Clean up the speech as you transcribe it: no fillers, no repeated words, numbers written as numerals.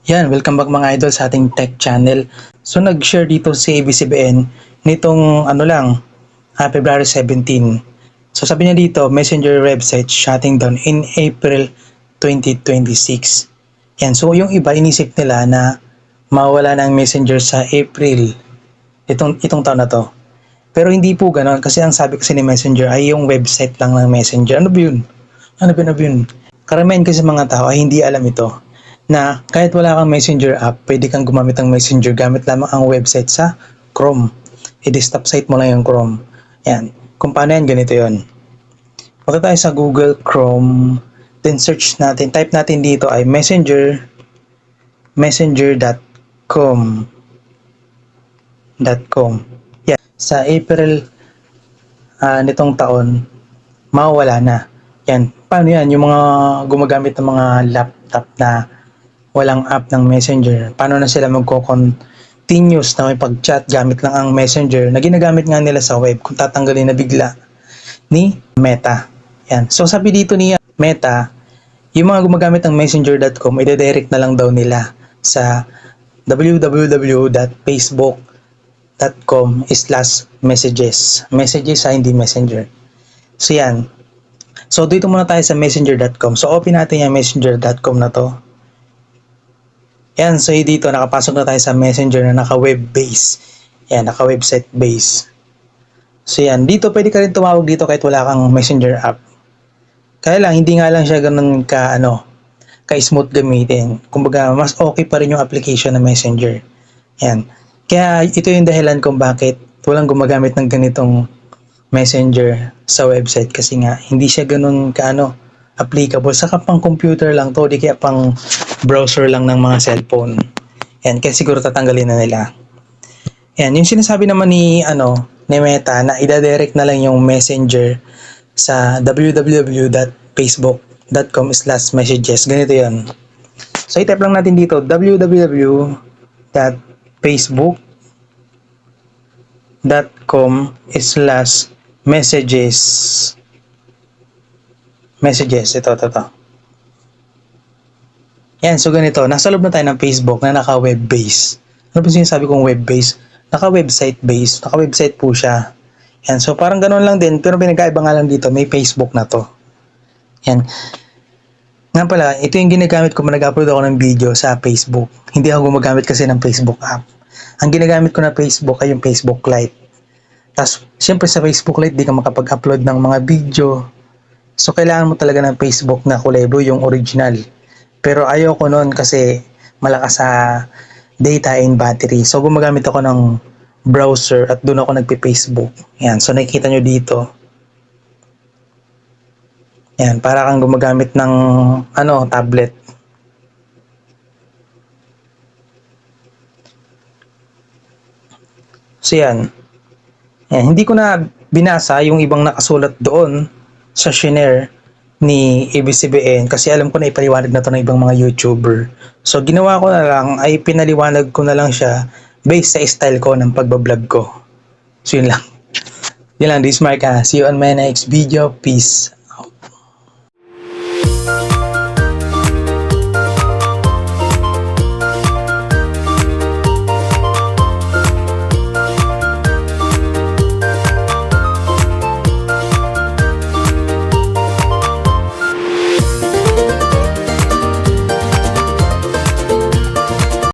Yan, welcome back mga idol sa ating tech channel. So nag-share dito si ABS-CBN nitong February 17. So sabi niya dito, Messenger website shutting down in April 2026. Yan, so yung iba inisip nila na mawala na ang Messenger sa April itong taon na to. Pero hindi po ganoon kasi ang sabi kasi ni Messenger ay yung website lang ng Messenger. Ano ba yun? Ano ba yun? Karamihan kasi mga tao ay hindi alam ito na kahit wala kang Messenger app, pwede kang gumamit ng Messenger gamit lamang ang website sa Chrome. I-desktop site mo lang yung Chrome. Yan. Kung paano yan, ganito yon. Punta tayo sa Google Chrome, then search natin, type natin dito ay messenger.com. Yan. Sa April nitong taon, mawawala na. Yan. Paano yan? Yung mga gumagamit ng mga laptop na walang app ng Messenger, paano na sila magko-continuous na may pag-chat gamit lang ang Messenger na ginagamit nga nila sa web kung tatanggalin na bigla ni Meta. Yan. So sabi dito ni Meta, yung mga gumagamit ng messenger.com, ide-direct na lang daw nila sa www.facebook.com/messages. Messages hindi messenger. So yan. So dito muna tayo sa messenger.com. So open natin yung messenger.com na to. Yan, so dito nakapasok na tayo sa Messenger na naka-web base. Yan, naka-website base. So yan, dito pwede ka rin tumawag dito kahit wala kang Messenger app. Kaya lang, hindi nga lang siya ganun ka-smooth gamitin. Kumbaga, mas okay pa rin yung application ng Messenger. Yan. Kaya ito yung dahilan kung bakit walang gumagamit ng ganitong Messenger sa website kasi nga hindi siya ganun applicable. Saka pang computer lang to, di kaya pang browser lang ng mga cellphone. Yan, kaya siguro tatanggalin na nila. Yan, yung sinasabi naman ni Meta na ida-direct na lang yung Messenger sa www.facebook.com/messages. Ganito yan. So, i-type lang natin dito www.facebook.com/messages. Ito. Yan, so ganito. Nasa loob na tayo ng Facebook na naka-web base. Ano po sinasabi kong web base? Naka-website base. Naka-website po siya. Yan, so parang ganoon lang din. Pero pinagkaiba nga lang dito, may Facebook na to. Yan. Nga pala, ito yung ginagamit ko. Nag-upload ako ng video sa Facebook. Hindi ako gumagamit kasi ng Facebook app. Ang ginagamit ko na Facebook ay yung Facebook Lite. Tapos, syempre sa Facebook Lite, di ka makapag-upload ng mga video. So, kailangan mo talaga ng Facebook na Kulebo, yung original. Pero ayoko nun kasi malakas sa data and battery. So, gumagamit ako ng browser at doon ako nagpe-Facebook. Yan. So, nakikita nyo dito. Yan. Para kang gumagamit ng tablet. So, yan. Yan. Hindi ko na binasa yung ibang nakasulat doon sa shinare ni ABS-CBN kasi alam ko na ipaliwanag na to ng ibang mga YouTuber. So ginawa ko na lang ay pinaliwanag ko na lang siya based sa style ko ng pagbablog ko. So yun lang. Yun lang, this is Mark. See you on my next video. Peace.